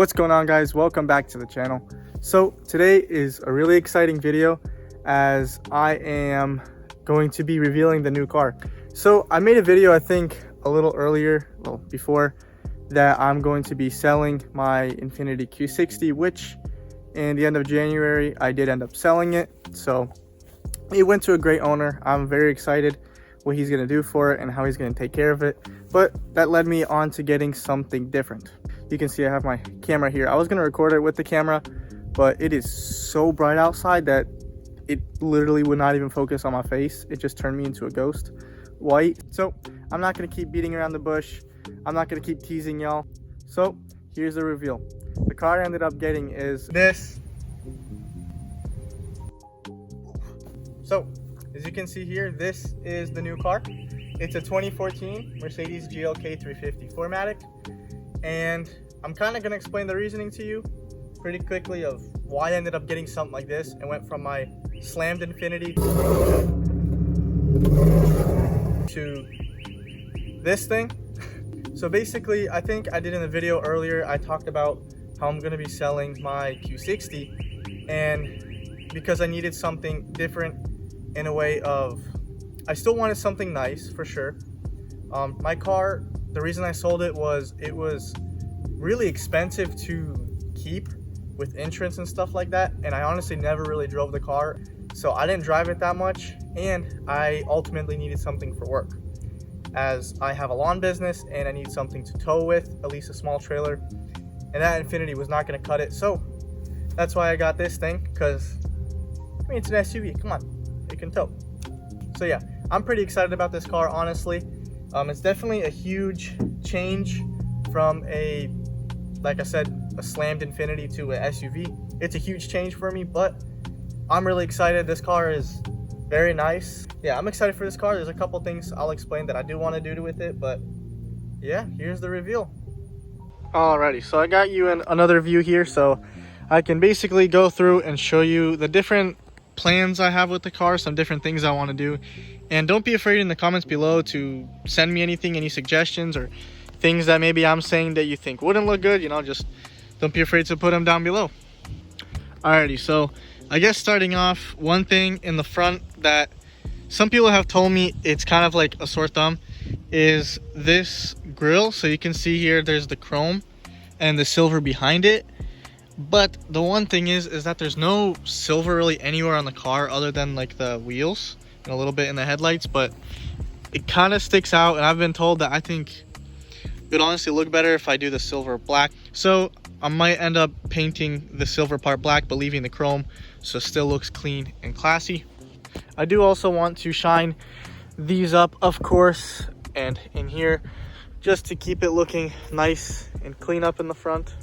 What's going on, guys? Welcome back to the channel. So today is a really exciting video as I am going to be revealing the new car. So I made a video, I think a little earlier, well before, that I'm going to be selling my Infiniti Q60, which in the end of January I did end up selling it. So it went to a great owner. I'm very excited what he's going to do for it and how he's going to take care of it, but that led me on to getting something different. You can see I have my camera here. I was going to record it with the camera, but it is so bright outside that it literally would not even focus on my face. It just turned me into a ghost white. So I'm not going to keep beating around the bush. I'm not going to keep teasing y'all. So here's the reveal. The car I ended up getting is this. So as you can see here, this is the new car. It's a 2014 Mercedes GLK 350 4MATIC. And I'm kind of going to explain the reasoning to you pretty quickly of why I ended up getting something like this and went from my slammed Infiniti to this thing. So basically, I think I did in the video earlier, I talked about how I'm going to be selling my Q60, and because I needed something different in a way of, I still wanted something nice for sure. My car, the reason I sold it was really expensive to keep with insurance and stuff like that, and I honestly never really drove the car, so I didn't drive it that much, and I ultimately needed something for work as I have a lawn business and I need something to tow with, at least a small trailer, and that Infiniti was not going to cut it. So that's why I got this thing, because I mean, it's an SUV, come on, it can tow. So yeah, I'm pretty excited about this car, honestly. It's definitely a huge change from a, like I said, a slammed Infiniti to an SUV. It's a huge change for me, but I'm really excited. This car is very nice. Yeah, I'm excited for this car. There's a couple things I'll explain that I do want to do with it, but yeah, here's the reveal. Alrighty, so I got you in another view here, so I can basically go through and show you the different plans I have with the car, some different things I want to do. And don't be afraid in the comments below to send me anything, any suggestions or things that maybe I'm saying that you think wouldn't look good, you know, just don't be afraid to put them down below. Alrighty, so I guess starting off, one thing in the front that some people have told me it's kind of like a sore thumb is this grille. So you can see here there's the chrome and the silver behind it, but the one thing is that there's no silver really anywhere on the car other than like the wheels and a little bit in the headlights, but it kind of sticks out, and I've been told that I think it would honestly look better if I do the silver black. So I might end up painting the silver part black but leaving the chrome so it still looks clean and classy. I do also want to shine these up, of course, and in here, just to keep it looking nice and clean up in the front.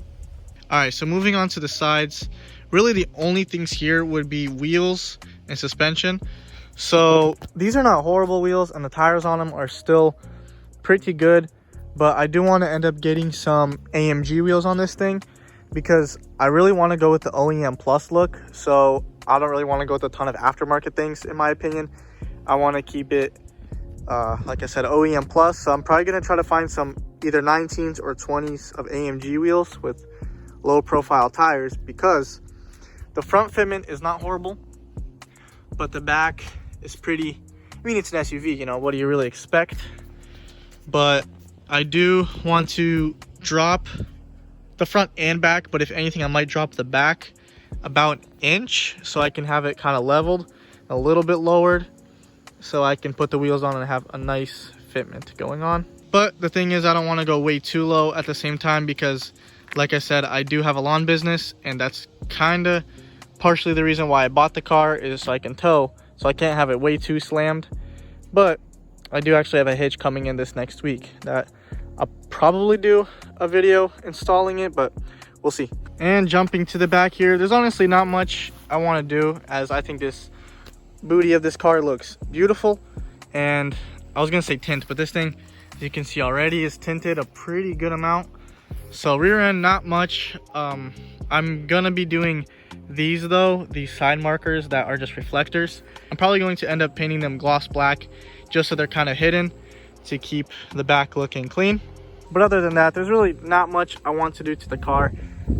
Alright, so moving on to the sides, really the only things here would be wheels and suspension. So these are not horrible wheels and the tires on them are still pretty good, but I do want to end up getting some AMG wheels on this thing because I really want to go with the OEM Plus look. So I don't really want to go with a ton of aftermarket things, in my opinion. I want to keep it, like I said, OEM Plus. So I'm probably going to try to find some either 19s or 20s of AMG wheels with low profile tires, because the front fitment is not horrible, but the back is pretty, I mean, it's an SUV, you know, what do you really expect? But I do want to drop the front and back, but if anything, I might drop the back about an inch so I can have it kind of leveled, a little bit lowered, so I can put the wheels on and have a nice fitment going on. But the thing is, I don't want to go way too low at the same time because, like I said, I do have a lawn business, and that's kind of partially the reason why I bought the car, is so I can tow, so I can't have it way too slammed. But I do actually have a hitch coming in this next week that I'll probably do a video installing it, but we'll see. And jumping to the back here, there's honestly not much I want to do, as I think this booty of this car looks beautiful. And I was gonna say tint, but this thing, as you can see already, is tinted a pretty good amount. So rear end, not much. I'm gonna be doing these though, these side markers that are just reflectors. I'm probably going to end up painting them gloss black just so they're kind of hidden to keep the back looking clean. But other than that, there's really not much I want to do to the car,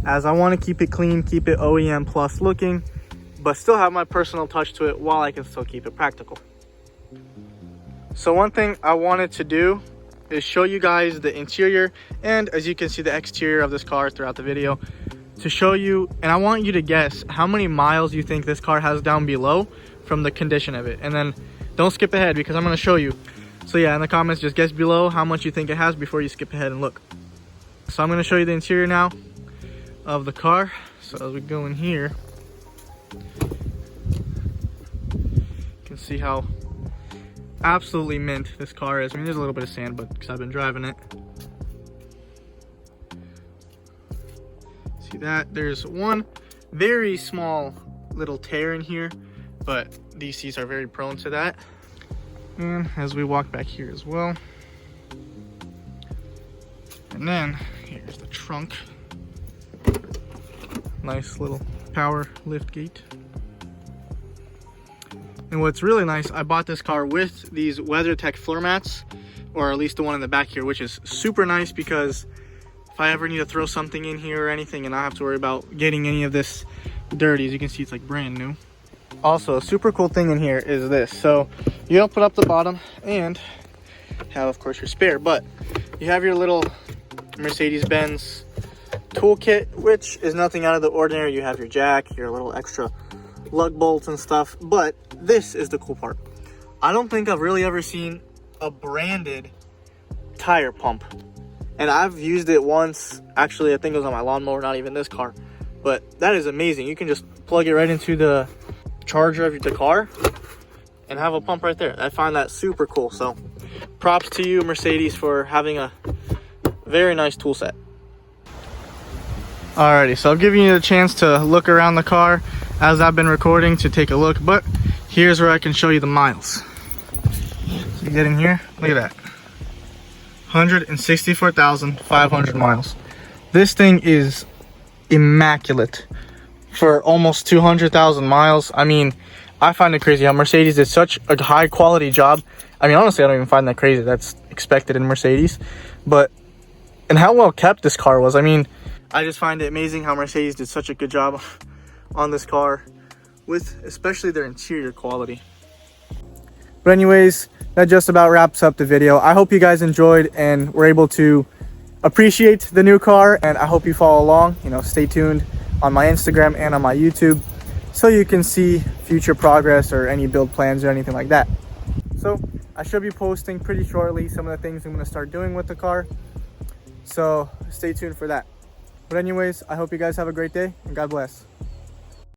as I want to keep it clean, keep it OEM plus looking, but still have my personal touch to it while I can still keep it practical. So one thing I wanted to do is show you guys the interior, and as you can see, the exterior of this car throughout the video, to show you, and I want you to guess how many miles you think this car has down below from the condition of it. And then don't skip ahead, because I'm going to show you. So yeah, in the comments, just guess below how much you think it has before you skip ahead and look. So I'm going to show you the interior now of the car. So as we go in here, you can see how absolutely mint this car is. I mean, there's a little bit of sand, but because I've been driving it. See that? There's one very small little tear in here, but these seats are very prone to that. And as we walk back here as well, and then here's the trunk. Nice little power lift gate. And what's really nice, I bought this car with these WeatherTech floor mats, or at least the one in the back here, which is super nice, because if I ever need to throw something in here or anything and not have to worry about getting any of this dirty, as you can see, it's like brand new. Also, a super cool thing in here is this. So you open up the bottom and have, of course, your spare, but you have your little Mercedes-Benz toolkit, which is nothing out of the ordinary. You have your jack, your little extra lug bolts and stuff, but this is the cool part. I don't think I've really ever seen a branded tire pump, and I've used it once. Actually, I think it was on my lawnmower, not even this car, but that is amazing. You can just plug it right into the charger of the car and have a pump right there. I find that super cool. So props to you, Mercedes, for having a very nice tool set. Alrighty, so I've given you the chance to look around the car as I've been recording, to take a look, but here's where I can show you the miles. So you get in here, look at that, 164,500 miles. This thing is immaculate for almost 200,000 miles. I mean, I find it crazy how Mercedes did such a high quality job. I mean, honestly, I don't even find that crazy. That's expected in Mercedes. But, and how well kept this car was. I mean, I just find it amazing how Mercedes did such a good job on this car, with especially their interior quality. But anyways, that just about wraps up the video. I hope you guys enjoyed and were able to appreciate the new car, and I hope you follow along. You know, stay tuned on my Instagram and on my YouTube so you can see future progress or any build plans or anything like that. So I should be posting pretty shortly some of the things I'm going to start doing with the car, so stay tuned for that. But anyways, I hope you guys have a great day, and God bless.